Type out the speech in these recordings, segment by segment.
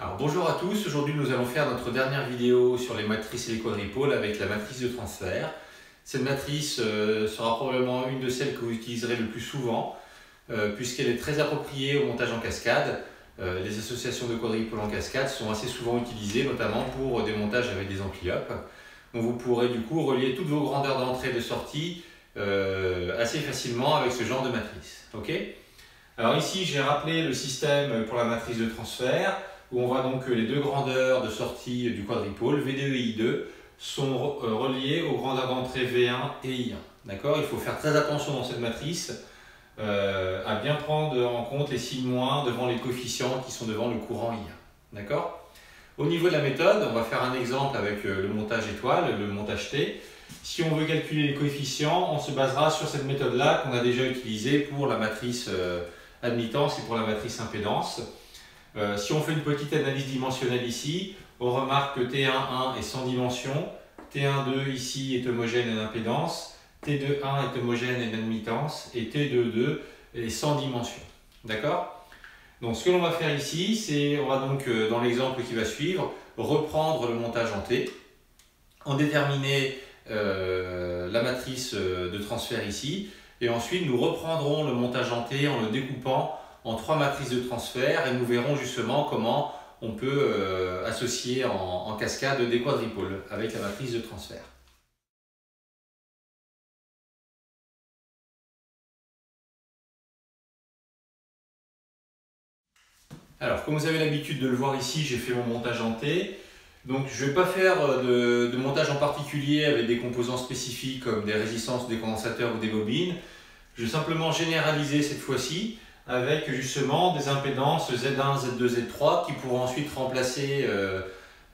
Alors bonjour à tous, aujourd'hui nous allons faire notre dernière vidéo sur les matrices et les quadripoles avec la matrice de transfert. Cette matrice sera probablement une de celles que vous utiliserez le plus souvent puisqu'elle est très appropriée au montage en cascade. Les associations de quadripoles en cascade sont assez souvent utilisées notamment pour des montages avec des ampli-up. Donc vous pourrez du coup relier toutes vos grandeurs d'entrée et de sortie assez facilement avec ce genre de matrice. Okay, alors ici j'ai rappelé le système pour la matrice de transfert, où on voit donc que les deux grandeurs de sortie du quadripôle, V2 et I2, sont reliées aux grandeurs d'entrée V1 et I1. D'accord ? Il faut faire très attention dans cette matrice à bien prendre en compte les signes moins devant les coefficients qui sont devant le courant I1. D'accord ? Au niveau de la méthode, on va faire un exemple avec le montage étoile, le montage T. Si on veut calculer les coefficients, on se basera sur cette méthode-là qu'on a déjà utilisée pour la matrice admittance et pour la matrice impédance. Si on fait une petite analyse dimensionnelle ici, on remarque que T1,1 est sans dimension, T1,2 ici est homogène en impédance, T2,1 est homogène en admittance et T2,2 est sans dimension. D'accord ? Donc ce que l'on va faire ici, c'est, on va donc dans l'exemple qui va suivre, reprendre le montage en T, en déterminer la matrice de transfert ici, et ensuite nous reprendrons le montage en T en le découpant en 3 matrices de transfert et nous verrons justement comment on peut associer en cascade des quadripoles avec la matrice de transfert. Alors, comme vous avez l'habitude de le voir ici, j'ai fait mon montage en T. Donc, je ne vais pas faire de montage en particulier avec des composants spécifiques comme des résistances, des condensateurs ou des bobines. Je vais simplement généraliser cette fois-ci avec justement des impédances Z1, Z2, Z3 qui pourront ensuite remplacer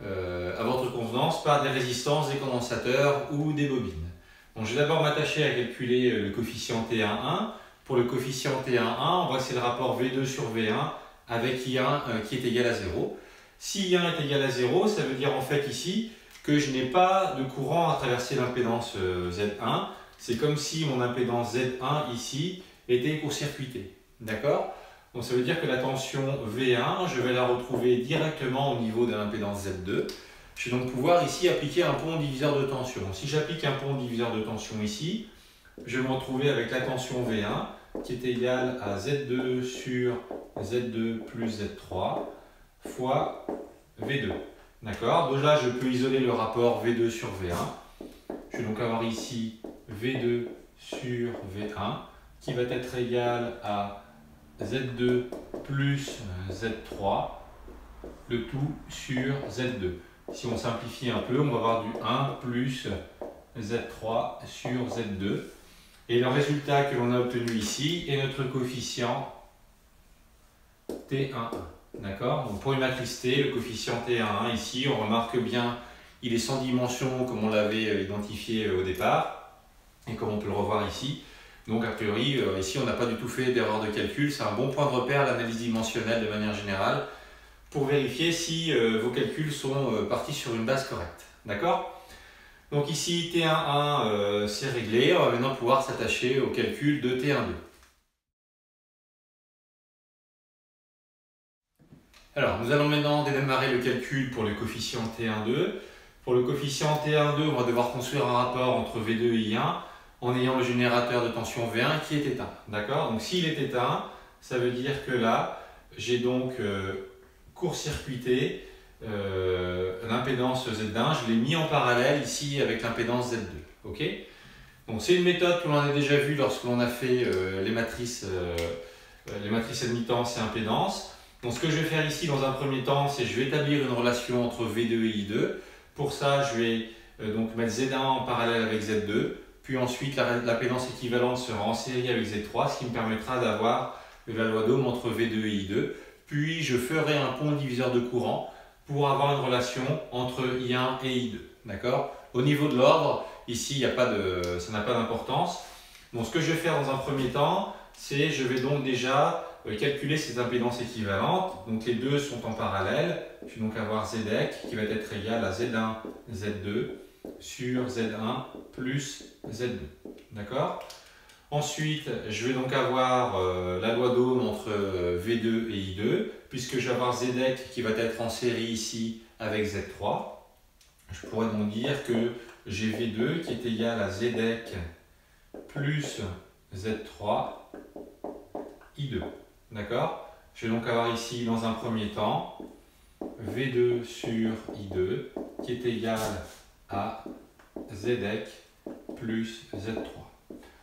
à votre convenance par des résistances, des condensateurs ou des bobines. Donc, je vais d'abord m'attacher à calculer le coefficient T11. Pour le coefficient T11, on voit que c'est le rapport V2 sur V1 avec I1 qui est égal à 0. Si I1 est égal à 0, ça veut dire en fait ici que je n'ai pas de courant à traverser l'impédance Z1. C'est comme si mon impédance Z1 ici était court-circuitée. D'accord ? Donc ça veut dire que la tension V1, je vais la retrouver directement au niveau de l'impédance Z2. Je vais donc pouvoir ici appliquer un pont diviseur de tension. Si j'applique un pont diviseur de tension ici, je vais me retrouver avec la tension V1 qui est égale à Z2 sur Z2 plus Z3 fois V2. D'accord ? Donc là, je peux isoler le rapport V2 sur V1. Je vais donc avoir ici V2 sur V1 qui va être égal à Z2 plus Z3, le tout sur Z2. Si on simplifie un peu, on va avoir du 1 plus Z3 sur Z2. Et le résultat que l'on a obtenu ici est notre coefficient T11. D'accord ? Donc pour une matrice T, le coefficient T11 ici, on remarque bien il est sans dimension comme on l'avait identifié au départ et comme on peut le revoir ici. Donc a priori, ici on n'a pas du tout fait d'erreur de calcul. C'est un bon point de repère l'analyse dimensionnelle de manière générale pour vérifier si vos calculs sont partis sur une base correcte. D'accord ? Donc ici, T11 c'est réglé, on va maintenant pouvoir s'attacher au calcul de T12. Alors, nous allons maintenant démarrer le calcul pour le coefficient T12. Pour le coefficient T12, on va devoir construire un rapport entre V2 et I1 en ayant le générateur de tension V1 qui est éteint. D'accord ? Donc s'il est éteint, ça veut dire que là, j'ai donc court-circuité l'impédance Z1, je l'ai mis en parallèle ici avec l'impédance Z2. Okay ? Donc c'est une méthode que l'on a déjà vue lorsque l'on a fait les matrices admittance et impédance. Donc ce que je vais faire ici dans un premier temps, c'est que je vais établir une relation entre V2 et I2. Pour ça, je vais donc mettre Z1 en parallèle avec Z2, puis ensuite l'impédance équivalente sera en série avec Z3, ce qui me permettra d'avoir la loi d'Ohm entre V2 et I2. Puis je ferai un pont diviseur de courant pour avoir une relation entre I1 et I2. D'accord ? Au niveau de l'ordre, ici, ça n'a pas d'importance. Donc ce que je vais faire dans un premier temps, c'est je vais donc déjà calculer ces impédances équivalentes. Donc les deux sont en parallèle. Je vais donc avoir Zdeq qui va être égal à Z1, Z2 sur Z1 plus Z2. D'accord ? Ensuite, je vais donc avoir la loi d'Ohm entre V2 et I2, puisque je vais avoir Zdeck qui va être en série ici avec Z3. Je pourrais donc dire que j'ai V2 qui est égal à Zdeck plus Z3 I2. D'accord? Je vais donc avoir ici, dans un premier temps, V2 sur I2 qui est égal à Zdeck plus Z3.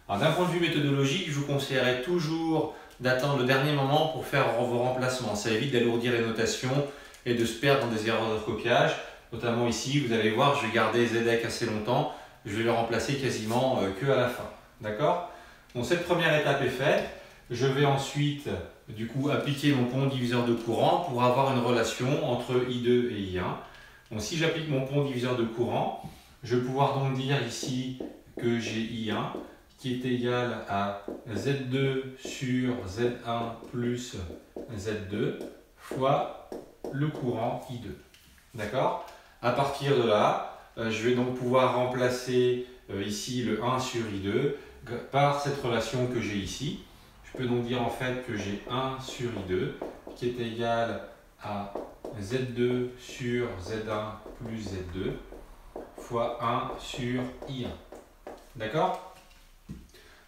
Alors d'un point de vue méthodologique, je vous conseillerais toujours d'attendre le dernier moment pour faire vos remplacements. Ça évite d'alourdir les notations et de se perdre dans des erreurs de recopiage. Notamment ici, vous allez voir, je vais garder Zdeck assez longtemps. Je vais le remplacer quasiment que à la fin. D'accord? Donc cette première étape est faite. Je vais ensuite du coup appliquer mon pont diviseur de courant pour avoir une relation entre I2 et I1. Donc si j'applique mon pont diviseur de courant, je vais pouvoir donc dire ici que j'ai I1 qui est égal à Z2 sur Z1 plus Z2 fois le courant I2. D'accord? À partir de là, je vais donc pouvoir remplacer ici le 1 sur I2 par cette relation que j'ai ici. Je peux donc dire en fait que j'ai 1 sur I2 qui est égal à Z2 sur Z1 plus Z2 fois 1 sur I1. D'accord?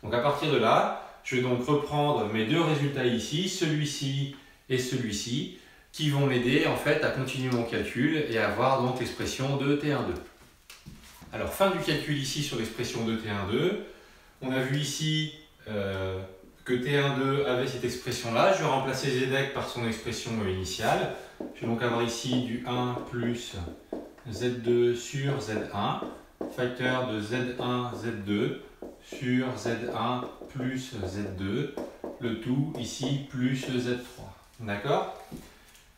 Donc à partir de là, je vais donc reprendre mes deux résultats ici, celui-ci et celui-ci, qui vont m'aider en fait à continuer mon calcul et à avoir donc l'expression de T12. Alors fin du calcul ici sur l'expression de T12. On a vu ici que T12 avait cette expression-là. Je vais remplacer Zdeck par son expression initiale. Je vais donc avoir ici du 1 plus Z2 sur Z1, facteur de Z1, Z2 sur Z1 plus Z2, le tout ici plus Z3. D'accord?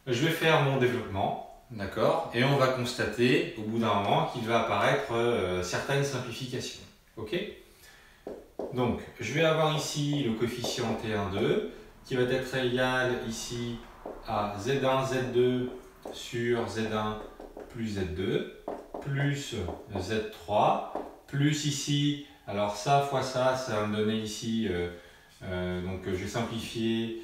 Je vais faire mon développement, d'accord? Et on va constater au bout d'un moment qu'il va apparaître certaines simplifications. Ok? Donc, je vais avoir ici le coefficient T12 qui va être égal ici à Z1, Z2 sur Z1 plus Z2 plus Z3 plus ici, alors ça fois ça va me donner ici, donc je vais simplifier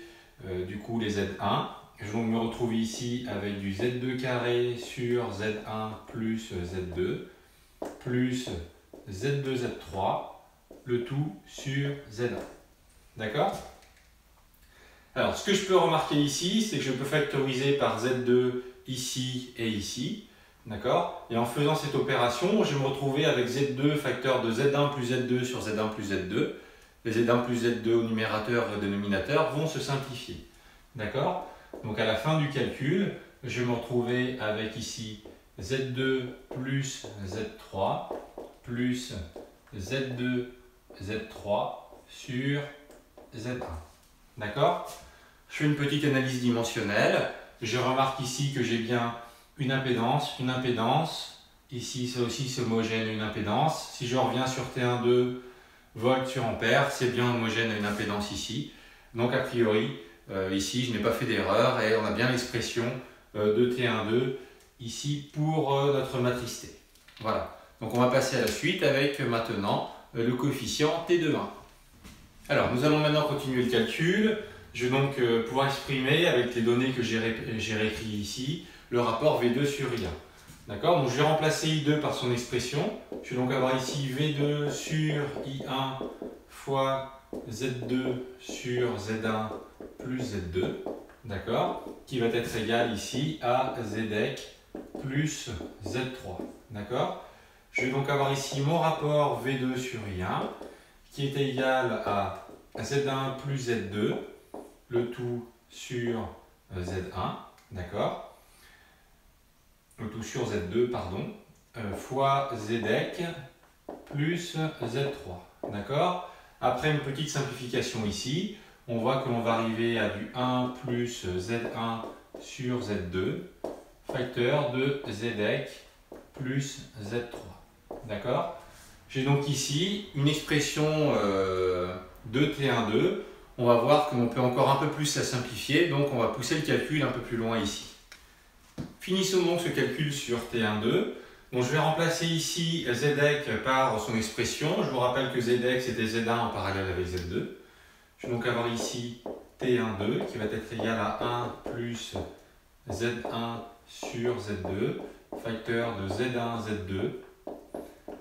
du coup les Z1. Je vais donc me retrouver ici avec du Z2 carré sur Z1 plus Z2 plus Z2, Z3, le tout sur Z1. D'accord? Alors, ce que je peux remarquer ici, c'est que je peux factoriser par Z2 ici et ici. D'accord? Et en faisant cette opération, je vais me retrouver avec Z2 facteur de Z1 plus Z2 sur Z1 plus Z2. Les Z1 plus Z2 au numérateur et au dénominateur vont se simplifier. D'accord? Donc à la fin du calcul, je vais me retrouver avec ici Z2 plus Z3 plus Z2 Z3 sur Z1. D'accord? Je fais une petite analyse dimensionnelle. Je remarque ici que j'ai bien une impédance. Ici, c'est aussi homogène une impédance. Si je reviens sur T12 volts sur ampère, c'est bien homogène à une impédance ici. Donc a priori, ici, je n'ai pas fait d'erreur et on a bien l'expression de T12 ici pour notre matrice T. Voilà. Donc on va passer à la suite avec maintenant le coefficient T21. Alors nous allons maintenant continuer le calcul. Je vais donc pouvoir exprimer avec les données que j'ai réécrites ici le rapport V2 sur I1. D'accord? Donc je vais remplacer I2 par son expression. Je vais donc avoir ici V2 sur I1 fois Z2 sur Z1 plus Z2. D'accord? Qui va être égal ici à Zdeck plus Z3. D'accord? Je vais donc avoir ici mon rapport V2 sur I1 qui est égal à Z1 plus Z2, le tout sur Z1, d'accord? Le tout sur Z2, pardon, fois Zdeck plus Z3, d'accord? Après une petite simplification ici, on voit que l'on va arriver à du 1 plus Z1 sur Z2, facteur de Zdeck plus Z3, d'accord? J'ai donc ici une expression de T12. On va voir qu'on peut encore un peu plus la simplifier, donc on va pousser le calcul un peu plus loin ici. Finissons donc ce calcul sur T12. Bon, je vais remplacer ici Zec par son expression. Je vous rappelle que Zec c'était Z1 en parallèle avec Z2. Je vais donc avoir ici T12 qui va être égal à 1 plus Z1 sur Z2, facteur de Z1, Z2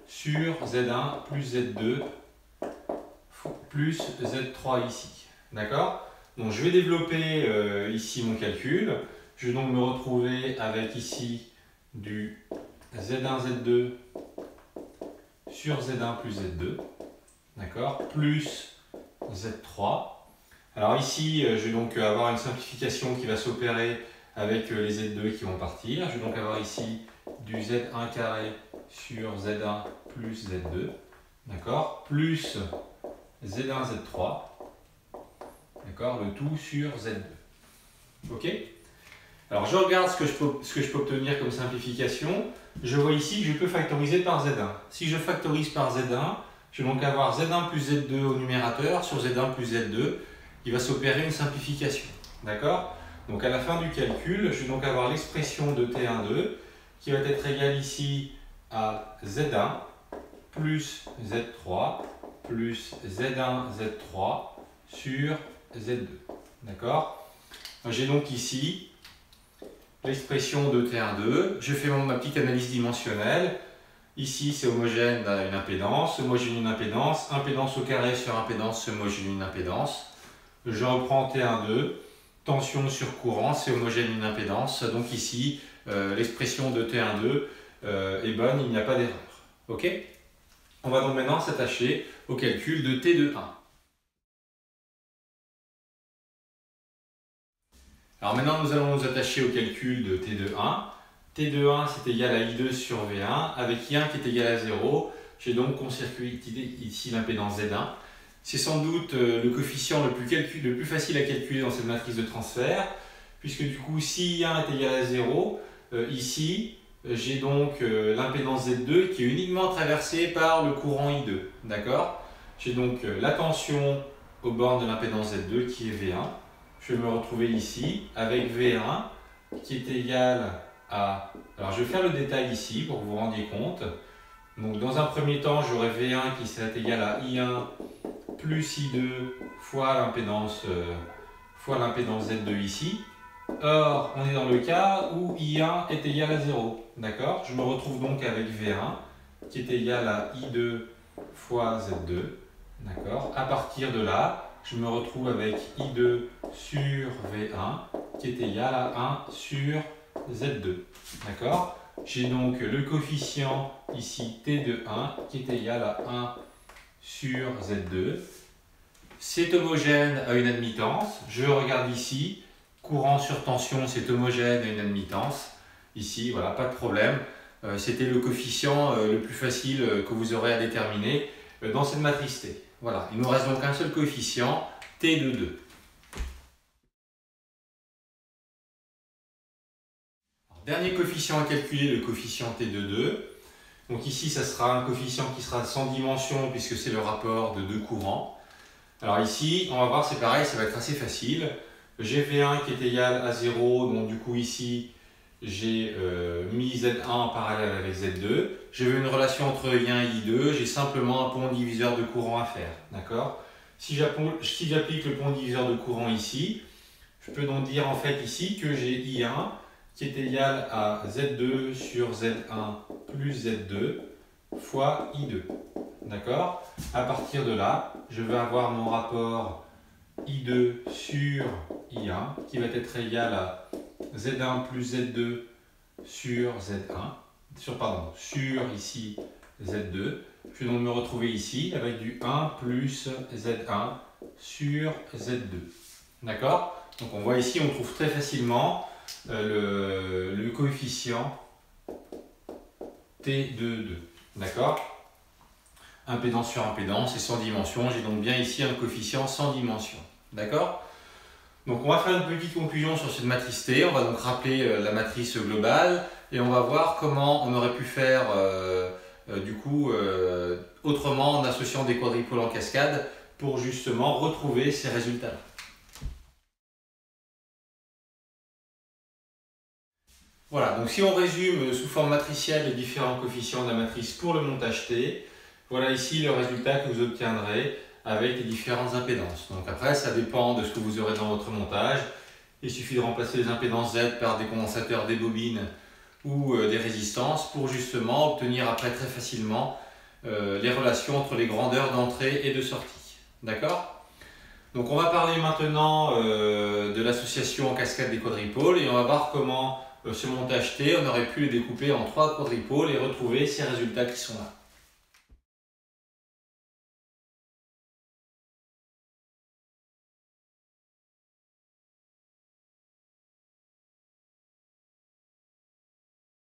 sur Z1 plus Z2 plus Z3 ici. D'accord? Donc je vais développer ici mon calcul. Je vais donc me retrouver avec ici du Z1, Z2 sur Z1 plus Z2. D'accord? Plus Z3. Alors ici, je vais donc avoir une simplification qui va s'opérer avec les Z2 qui vont partir. Je vais donc avoir ici du Z1 carré sur Z1 plus Z2. D'accord? Plus Z1, Z3. D'accord? Le tout sur Z2. Ok? Alors je regarde ce que je peux obtenir comme simplification. Je vois ici que je peux factoriser par Z1. Si je factorise par Z1, je vais donc avoir Z1 plus Z2 au numérateur sur Z1 plus Z2. Il va s'opérer une simplification. D'accord? Donc à la fin du calcul, je vais donc avoir l'expression de T12 qui va être égale ici à Z1 plus Z3 plus Z1 Z3 sur Z2. D'accord? J'ai donc ici l'expression de T12. Je fais ma petite analyse dimensionnelle. Ici, c'est homogène à une impédance, homogène une impédance, impédance au carré sur impédance, homogène une impédance. Je reprends T12, tension sur courant, c'est homogène une impédance. Donc ici, l'expression de T12 est bonne, il n'y a pas d'erreur. Ok? On va donc maintenant s'attacher au calcul de T21. Alors maintenant, nous allons nous attacher au calcul de T21. T21, c'est égal à I2 sur V1, avec I1 qui est égal à 0. J'ai donc court-circuité ici l'impédance Z1. C'est sans doute le coefficient le plus facile à calculer dans cette matrice de transfert, puisque du coup, si I1 est égal à 0, ici, j'ai donc l'impédance Z2 qui est uniquement traversée par le courant I2. D'accord? J'ai donc la tension aux bornes de l'impédance Z2 qui est V1. Je vais me retrouver ici avec V1 qui est égal à... Alors je vais faire le détail ici pour que vous vous rendiez compte. Donc dans un premier temps, j'aurai V1 qui serait égal à I1 plus I2 fois l'impédance Z2 ici. Or, on est dans le cas où I1 est égal à 0. D'accord? Je me retrouve donc avec V1 qui est égal à I2 fois Z2. D'accord? À partir de là, je me retrouve avec I2 sur V1 qui est égal à 1 sur Z2. D'accord? J'ai donc le coefficient ici T de 1 qui est égal à 1 sur Z2. C'est homogène à une admittance. Je regarde ici, courant sur tension, c'est homogène à une admittance. Ici, voilà, pas de problème. C'était le coefficient le plus facile que vous aurez à déterminer dans cette matrice T. Voilà, il nous reste donc un seul coefficient, T de 2. Alors, dernier coefficient à calculer, le coefficient T de 2. Donc ici, ça sera un coefficient qui sera sans dimension puisque c'est le rapport de deux courants. Alors ici, on va voir, c'est pareil, ça va être assez facile. J'ai V1 qui est égal à 0, donc du coup ici, j'ai mis Z1 en parallèle avec Z2. Je veux une relation entre I1 et I2, j'ai simplement un pont diviseur de courant à faire. D'accord? Si j'applique le pont diviseur de courant ici, je peux donc dire en fait ici que j'ai I1 qui est égal à Z2 sur Z1 plus Z2 fois I2. D'accord? À partir de là, je vais avoir mon rapport I2 sur I1 qui va être égal à Z1 plus Z2 sur Z1, sur ici Z2. Je vais donc me retrouver ici avec du 1 plus Z1 sur Z2. D'accord? Donc on voit ici, on trouve très facilement le coefficient T de 2. D'accord? Impédance sur impédance et sans dimension. J'ai donc bien ici un coefficient sans dimension. D'accord? Donc on va faire une petite conclusion sur cette matrice T. On va donc rappeler la matrice globale et on va voir comment on aurait pu faire autrement en associant des quadripôles en cascade pour justement retrouver ces résultats-là. Voilà, donc si on résume sous forme matricielle les différents coefficients de la matrice pour le montage T, voilà ici le résultat que vous obtiendrez avec les différentes impédances. Donc après, ça dépend de ce que vous aurez dans votre montage. Il suffit de remplacer les impédances Z par des condensateurs, des bobines ou des résistances pour justement obtenir après très facilement les relations entre les grandeurs d'entrée et de sortie. D'accord? Donc on va parler maintenant de l'association en cascade des quadripôles et on va voir comment ce montage T, on aurait pu les découper en 3 quadripôles et retrouver ces résultats qui sont là.